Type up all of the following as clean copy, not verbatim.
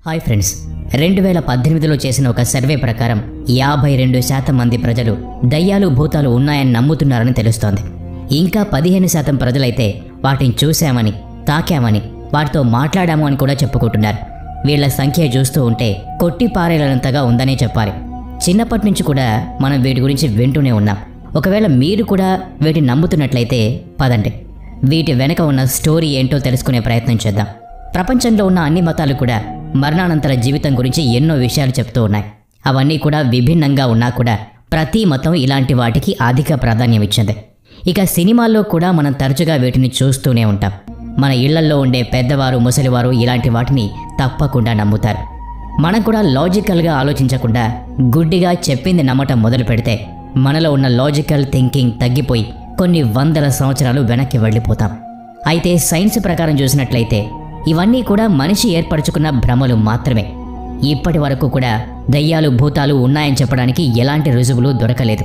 Hi friends, 2018లో చేసిన ఒక survey ప్రకారం 52% మంది ప్రజలు దయ్యాలు భూతాలు ఉన్నాయని నమ్ముతున్నారని తెలుస్తోంది. ఇంకా 15% ప్రజలైతే వాటిని చూశామని, తాకామని, వాటితో మాట్లాడాము అని కూడా చెప్పుకుంటున్నారు. వీళ్ల సంఖ్య చూస్తూ ఉంటే కొట్టిపారేలంతగా ఉందనే చెప్పాలి. చిన్నప్పటి నుంచి కూడా మనం వీటి గురించి వింటూనే ఉన్నాం. ఒకవేళ మీరు కూడా వీటిని నమ్ముతున్నట్లయితే పదండి, వీటి వెనక ఉన్న స్టోరీ ఏంటో తెలుసుకునే ప్రయత్నం చేద్దాం. ప్రపంచంలో ఉన్న అన్ని మతాలు కూడా మరణానంతర జీవితం గురించి ఎన్నో విషయాలు చెప్తూ ఉన్నాయి. అవన్నీ కూడా విభిన్నంగా ఉన్నా కూడా ప్రతి మతం ఇలాంటి వాటికి అధిక ప్రాధాన్యం ఇచ్చింది. ఇక సినిమాల్లో కూడా మనం తరచుగా వీటిని చూస్తూనే ఉంటాం. మన ఇళ్లల్లో ఉండే పెద్దవారు, ముసలివారు ఇలాంటి వాటిని తప్పకుండా నమ్ముతారు. మనం కూడా లాజికల్గా ఆలోచించకుండా గుడ్డిగా చెప్పింది నమ్మటం మొదలు పెడితే మనలో ఉన్న లాజికల్ థింకింగ్ తగ్గిపోయి కొన్ని వందల సంవత్సరాలు వెనక్కి వెళ్ళిపోతాం. అయితే సైన్స్ ప్రకారం చూసినట్లయితే ఇవన్నీ కూడా మనిషి ఏర్పరచుకున్న భ్రమలు మాత్రమే. ఇప్పటి వరకు కూడా దయ్యాలు భూతాలు ఉన్నాయని చెప్పడానికి ఎలాంటి రుజువులు దొరకలేదు.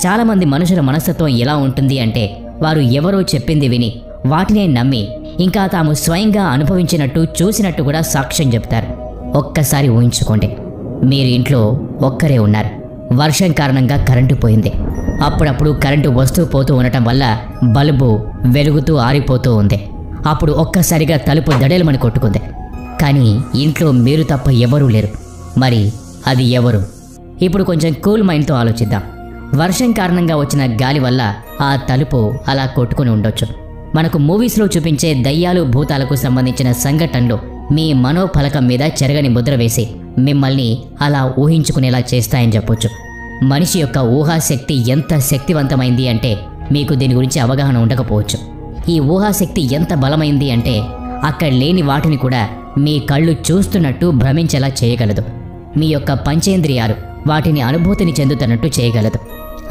చాలామంది మనుషుల మనస్తత్వం ఎలా ఉంటుంది అంటే వారు ఎవరో చెప్పింది విని వాటినే నమ్మి ఇంకా తాము స్వయంగా అనుభవించినట్టు చూసినట్టు కూడా సాక్ష్యం చెప్తారు. ఒక్కసారి ఊహించుకోండి, మీరు ఇంట్లో ఒక్కరే ఉన్నారు. వర్షం కారణంగా కరెంటు పోయింది. అప్పుడప్పుడు కరెంటు వస్తూ పోతూ ఉండటం వల్ల బల్బు వెలుగుతూ ఆరిపోతూ ఉంది. అప్పుడు ఒక్కసారిగా తలుపు దడేలమని కొట్టుకుంది. కానీ ఇంట్లో మీరు తప్ప ఎవరూ లేరు. మరి అది ఎవరు? ఇప్పుడు కొంచెం కూల్ మైండ్తో ఆలోచిద్దాం. వర్షం కారణంగా వచ్చిన గాలి వల్ల ఆ తలుపు అలా కొట్టుకుని ఉండొచ్చు. మనకు మూవీస్లో చూపించే దయ్యాలు భూతాలకు సంబంధించిన సంఘటనలు మీ మనోఫలకం మీద చెరగని ముద్ర వేసి మిమ్మల్ని అలా ఊహించుకునేలా చేస్తాయని చెప్పొచ్చు. మనిషి యొక్క ఊహాశక్తి ఎంత శక్తివంతమైంది అంటే మీకు దీని గురించి అవగాహన ఉండకపోవచ్చు. ఈ ఊహాశక్తి ఎంత బలమైంది అంటే అక్కడ లేని వాటిని కూడా మీ కళ్ళు చూస్తున్నట్టు భ్రమించేలా చేయగలదు. మీ యొక్క పంచేంద్రియాలు వాటిని అనుభూతిని చెందుతున్నట్టు చేయగలదు.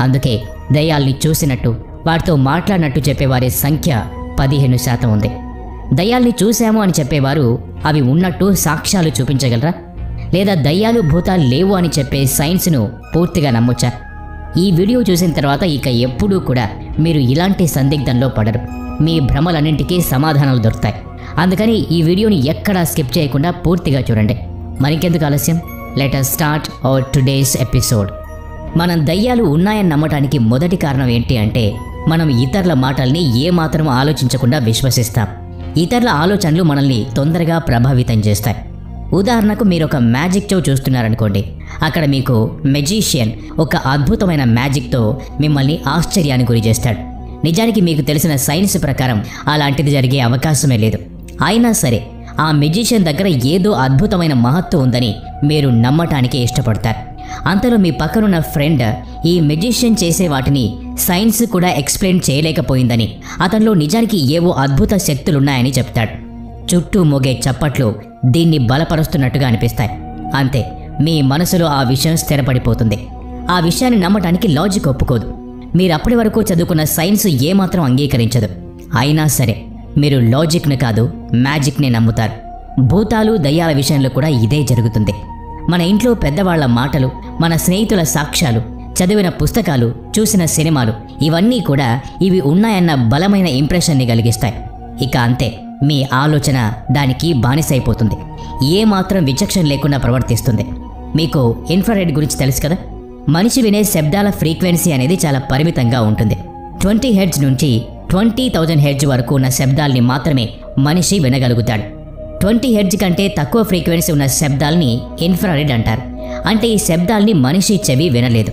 అందుకే దయ్యాల్ని చూసినట్టు, వాటితో మాట్లాడినట్టు చెప్పేవారి సంఖ్య 15% ఉంది. దయ్యాల్ని చూశాము అని చెప్పేవారు అవి ఉన్నట్టు సాక్ష్యాలు చూపించగలరా? లేదా దయ్యాలు భూతాలు లేవు అని చెప్పే సైన్స్ను పూర్తిగా నమ్మొచ్చా? ఈ వీడియో చూసిన తర్వాత ఇక ఎప్పుడూ కూడా మీరు ఇలాంటి సందిగ్ధంలో పడరు. మీ భ్రమలన్నింటికీ సమాధానాలు దొరుకుతాయి. అందుకని ఈ వీడియోని ఎక్కడా స్కిప్ చేయకుండా పూర్తిగా చూడండి. మరికెందుకు ఆలస్యం, let us start our today's episode. మనం దయ్యాలు ఉన్నాయని నమ్మటానికి మొదటి కారణం ఏంటి అంటే మనం ఇతరుల మాటల్ని ఏమాత్రం ఆలోచించకుండా విశ్వసిస్తాం. ఇతరుల ఆలోచనలు మనల్ని తొందరగా ప్రభావితం చేస్తాయి. ఉదాహరణకు మీరు ఒక మ్యాజిక్ షో చూస్తున్నారనుకోండి. అక్కడ మీకు మెజీషియన్ ఒక అద్భుతమైన మ్యాజిక్తో మిమ్మల్ని ఆశ్చర్యానికి గురి చేస్తాడు. నిజానికి మీకు తెలిసిన సైన్స్ ప్రకారం అలాంటిది జరిగే అవకాశమే లేదు. అయినా సరే ఆ మెజిషియన్ దగ్గర ఏదో అద్భుతమైన మహత్వం ఉందని మీరు నమ్మటానికి ఇష్టపడతారు. అంతలో మీ పక్కనున్న ఫ్రెండ్ ఈ మెజిషియన్ చేసే వాటిని సైన్స్ కూడా ఎక్స్ప్లెయిన్ చేయలేకపోయిందని, అతనిలో నిజానికి ఏవో అద్భుత శక్తులున్నాయని చెప్తాడు. చుట్టూ మోగే చప్పట్లు దీన్ని బలపరుస్తున్నట్టుగా అనిపిస్తాయి. అంతే, మీ మనసులో ఆ విషయం స్థిరపడిపోతుంది. ఆ విషయాన్ని నమ్మటానికి లాజిక్ ఒప్పుకోదు. మీరు అప్పటి వరకు చదువుకున్న సైన్స్ ఏమాత్రం అంగీకరించదు. అయినా సరే మీరు లాజిక్ని కాదు, మ్యాజిక్ని నమ్ముతారు. భూతాలు దయ్యాల విషయంలో కూడా ఇదే జరుగుతుంది. మన ఇంట్లో పెద్దవాళ్ల మాటలు, మన స్నేహితుల సాక్ష్యాలు, చదివిన పుస్తకాలు, చూసిన సినిమాలు ఇవన్నీ కూడా ఇవి ఉన్నాయన్న బలమైన ఇంప్రెషన్ని కలిగిస్తాయి. ఇక అంతే, మీ ఆలోచన దానికి బానిసైపోతుంది. ఏమాత్రం విచక్షణ లేకుండా ప్రవర్తిస్తుంది. మీకు ఇన్ఫ్రారెడ్ గురించి తెలుసు కదా? మనిషి వినే శబ్దాల ఫ్రీక్వెన్సీ అనేది చాలా పరిమితంగా ఉంటుంది. 20 హెర్ట్జ్ నుంచి 20,000 హెర్ట్జ్ వరకు ఉన్న శబ్దాల్ని మాత్రమే మనిషి వినగలుగుతాడు. 20 హెర్ట్జ్ కంటే తక్కువ ఫ్రీక్వెన్సీ ఉన్న శబ్దాల్ని ఇన్ఫ్రారెడ్ అంటారు. అంటే ఈ శబ్దాల్ని మనిషి చెవి వినలేదు.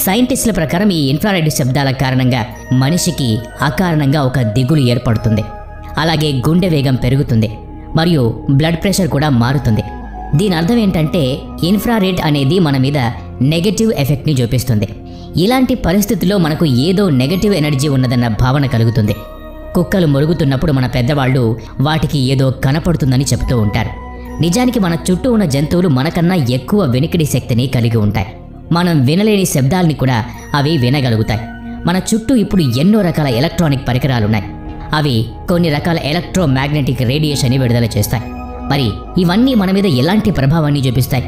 సైంటిస్టుల ప్రకారం ఈ ఇన్ఫ్రారెడ్ శబ్దాల కారణంగా మనిషికి అకారణంగా ఒక దిగులు ఏర్పడుతుంది. అలాగే గుండె వేగం పెరుగుతుంది మరియు బ్లడ్ ప్రెషర్ కూడా మారుతుంది. దీని అర్థం ఏంటంటే ఇన్ఫ్రారెడ్ అనేది మన మీద నెగటివ్ ఎఫెక్ట్ని చూపిస్తుంది. ఇలాంటి పరిస్థితుల్లో మనకు ఏదో నెగటివ్ ఎనర్జీ ఉన్నదన్న భావన కలుగుతుంది. కుక్కలు మొరుగుతున్నప్పుడు మన పెద్దవాళ్ళు వాటికి ఏదో కనపడుతుందని చెప్తూ ఉంటారు. నిజానికి మన చుట్టూ ఉన్న జంతువులు మనకన్నా ఎక్కువ వెనికిడి శక్తిని కలిగి ఉంటాయి. మనం వినలేని శబ్దాల్ని కూడా అవి వినగలుగుతాయి. మన చుట్టూ ఇప్పుడు ఎన్నో రకాల ఎలక్ట్రానిక్ పరికరాలున్నాయి. అవి కొన్ని రకాల ఎలక్ట్రోమాగ్నెటిక్ రేడియేషన్ని విడుదల చేస్తాయి. మరి ఇవన్నీ మన మీద ఎలాంటి ప్రభావాన్ని చూపిస్తాయి?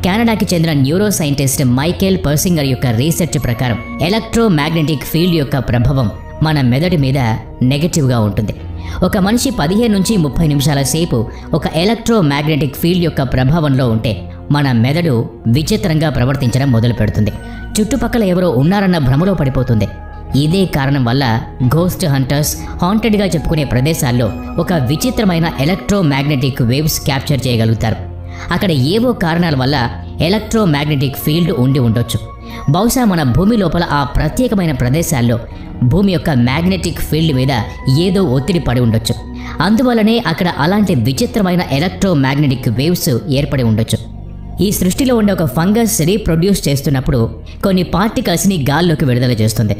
కెనడాకి చెందిన న్యూరో సైంటిస్ట్ మైకేల్ పర్సింగర్ యొక్క రీసెర్చ్ ప్రకారం ఎలక్ట్రోమాగ్నెటిక్ ఫీల్డ్ యొక్క ప్రభావం మన మెదడు మీద నెగటివ్గా ఉంటుంది. ఒక మనిషి 15 నుంచి 30 నిమిషాల సేపు ఒక ఎలక్ట్రోమాగ్నెటిక్ ఫీల్డ్ యొక్క ప్రభావంలో ఉంటే మన మెదడు విచిత్రంగా ప్రవర్తించడం మొదలు పెడుతుంది. చుట్టుపక్కల ఎవరో ఉన్నారన్న భ్రమలో పడిపోతుంది. ఇదే కారణం వల్ల గోస్ట్ హంటర్స్ హాంటెడ్గా చెప్పుకునే ప్రదేశాల్లో ఒక విచిత్రమైన ఎలక్ట్రోమాగ్నెటిక్ వేవ్స్ క్యాప్చర్ చేయగలుగుతారు. అక్కడ ఏవో కారణాల వల్ల ఎలక్ట్రోమాగ్నెటిక్ ఫీల్డ్ ఉండి ఉండొచ్చు. బహుశా మన భూమి లోపల ఆ ప్రత్యేకమైన ప్రదేశాల్లో భూమి యొక్క మ్యాగ్నెటిక్ ఫీల్డ్ మీద ఏదో ఒత్తిడి పడి ఉండొచ్చు. అందువల్లనే అక్కడ అలాంటి విచిత్రమైన ఎలక్ట్రోమాగ్నెటిక్ వేవ్స్ ఏర్పడి ఉండొచ్చు. ఈ సృష్టిలో ఉండే ఒక ఫంగస్ రీప్రొడ్యూస్ చేస్తున్నప్పుడు కొన్ని పార్టికల్స్ని గాల్లోకి విడుదల చేస్తుంది.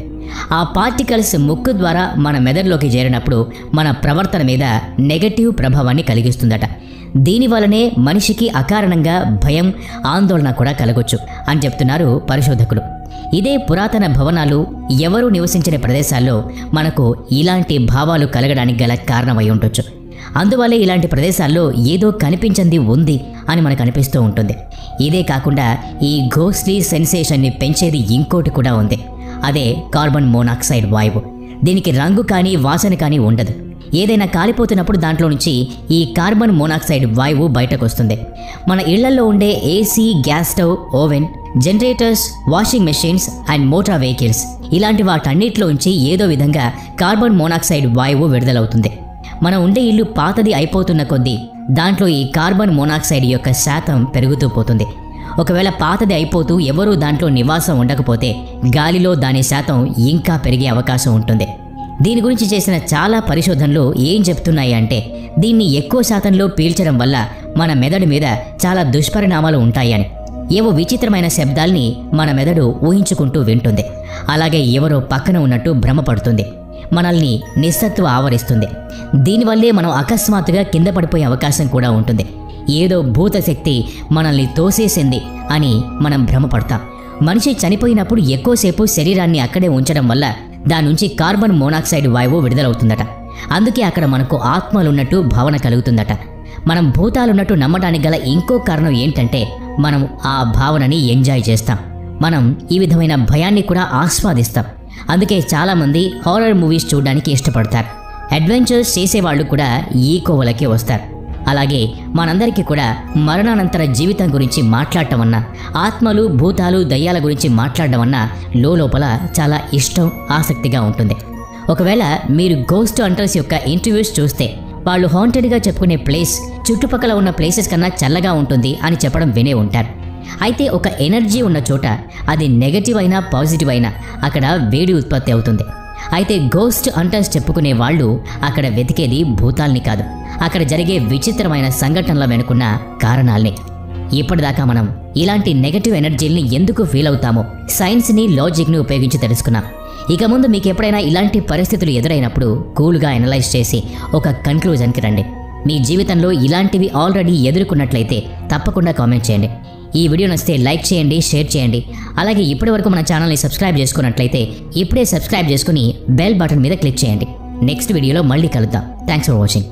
ఆ పార్టికల్స్ ముక్కు ద్వారా మన మెదడులోకి చేరినప్పుడు మన ప్రవర్తన మీద నెగటివ్ ప్రభావాన్ని కలిగిస్తుందట. దీనివల్లనే మనిషికి అకారణంగా భయం, ఆందోళన కూడా కలగొచ్చు అని చెప్తున్నారు పరిశోధకులు. ఇదే పురాతన భవనాలు, ఎవరూ నివసించిన ప్రదేశాల్లో మనకు ఇలాంటి భావాలు కలగడానికి గల కారణమై ఉండొచ్చు. అందువల్లే ఇలాంటి ప్రదేశాల్లో ఏదో కనిపించింది ఉంది అని మనకు అనిపిస్తూ ఉంటుంది. ఇదే కాకుండా ఈ ఘోస్ట్లీ సెన్సేషన్ని పెంచేది ఇంకోటి కూడా ఉంది. అదే కార్బన్ మోనాక్సైడ్ వాయువు. దీనికి రంగు కానీ వాసన కానీ ఉండదు. ఏదైనా కాలిపోతున్నప్పుడు దాంట్లో నుంచి ఈ కార్బన్ మోనాక్సైడ్ వాయువు బయటకు వస్తుంది. మన ఇళ్లలో ఉండే AC, gas stove, oven, generators, washing machines and motor vehicles ఇలాంటి వాటన్నిటిలోంచి ఏదో విధంగా కార్బన్ మోనాక్సైడ్ వాయువు విడుదలవుతుంది. మనం ఉండే ఇల్లు పాతది అయిపోతున్న కొద్దీ దాంట్లో ఈ కార్బన్ మోనాక్సైడ్ యొక్క శాతం పెరుగుతూ పోతుంది. ఒకవేళ పాతది అయిపోతూ ఎవరూ దాంట్లో నివాసం ఉండకపోతే గాలిలో దాని శాతం ఇంకా పెరిగే అవకాశం ఉంటుంది. దీని గురించి చేసిన చాలా పరిశోధనలు ఏం చెప్తున్నాయి అంటే దీన్ని ఎక్కువ శాతంలో పీల్చడం వల్ల మన మెదడు మీద చాలా దుష్పరిణామాలు ఉంటాయని. ఏవో విచిత్రమైన శబ్దాల్ని మన మెదడు ఊహించుకుంటూ వింటుంది. అలాగే ఎవరో పక్కన ఉన్నట్టు భ్రమపడుతుంది. మనల్ని నిస్సత్వ ఆవరిస్తుంది. దీనివల్లే మనం అకస్మాత్తుగా కింద పడిపోయే అవకాశం కూడా ఉంటుంది. ఏదో భూతశక్తి మనల్ని తోసేసింది అని మనం భ్రమపడతాం. మనిషి చనిపోయినప్పుడు ఎక్కువసేపు శరీరాన్ని అక్కడే ఉంచడం వల్ల దాని నుంచి కార్బన్ మోనాక్సైడ్ వాయువు విడుదలవుతుందట. అందుకే అక్కడ మనకు ఆత్మలున్నట్టు భావన కలుగుతుందట. మనం భూతాలున్నట్టు నమ్మడానికి గల ఇంకో కారణం ఏంటంటే మనం ఆ భావనని ఎంజాయ్ చేస్తాం. మనం ఈ విధమైన భయాన్ని కూడా ఆస్వాదిస్తాం. అందుకే చాలామంది హారర్ మూవీస్ చూడడానికి ఇష్టపడతారు. అడ్వెంచర్స్ చేసేవాళ్ళు కూడా ఈ కోవలకే వస్తారు. అలాగే మనందరికీ కూడా మరణానంతర జీవితం గురించి మాట్లాడటం అన్నా, ఆత్మలు, భూతాలు, దయ్యాల గురించి మాట్లాడడం అన్నా లోపల చాలా ఇష్టం, ఆసక్తిగా ఉంటుంది. ఒకవేళ మీరు గోస్ట్ హంటర్స్ యొక్క ఇంటర్వ్యూస్ చూస్తే వాళ్ళు హాంటెడ్గా చెప్పుకునే ప్లేస్ చుట్టుపక్కల ఉన్న ప్లేసెస్ కన్నా చల్లగా ఉంటుంది అని చెప్పడం వినే ఉంటారు. అయితే ఒక ఎనర్జీ ఉన్న చోట అది నెగటివ్ అయినా పాజిటివ్ అయినా అక్కడ వేడి ఉత్పత్తి అవుతుంది. అయితే గోస్ట్ హంటర్స్ చెప్పుకునే వాళ్ళు అక్కడ వెతికేది భూతాల్ని కాదు, అక్కడ జరిగే విచిత్రమైన సంఘటనల వెనుకున్న కారణాల్ని. ఇప్పటిదాకా మనం ఇలాంటి నెగటివ్ ఎనర్జీల్ని ఎందుకు ఫీల్ అవుతామో సైన్స్ని, లాజిక్ని ఉపయోగించి తెలుసుకున్నాం. ఇక ముందు మీకు ఎప్పుడైనా ఇలాంటి పరిస్థితులు ఎదురైనప్పుడు కూల్గా అనలైజ్ చేసి ఒక కన్క్లూజన్కి రండి. మీ జీవితంలో ఇలాంటివి ఆల్రెడీ ఎదుర్కొన్నట్లయితే తప్పకుండా కామెంట్ చేయండి. ఈ వీడియో నచ్చితే లైక్ చేయండి, షేర్ చేయండి. అలాగే ఇప్పటివరకు మన ఛానల్ని సబ్స్క్రైబ్ చేసుకున్నట్లయితే ఇప్పుడే సబ్స్క్రైబ్ చేసుకుని బెల్ బటన్ మీద క్లిక్ చేయండి. నెక్స్ట్ వీడియోలో మళ్ళీ కలుద్దాం. Thanks for watching.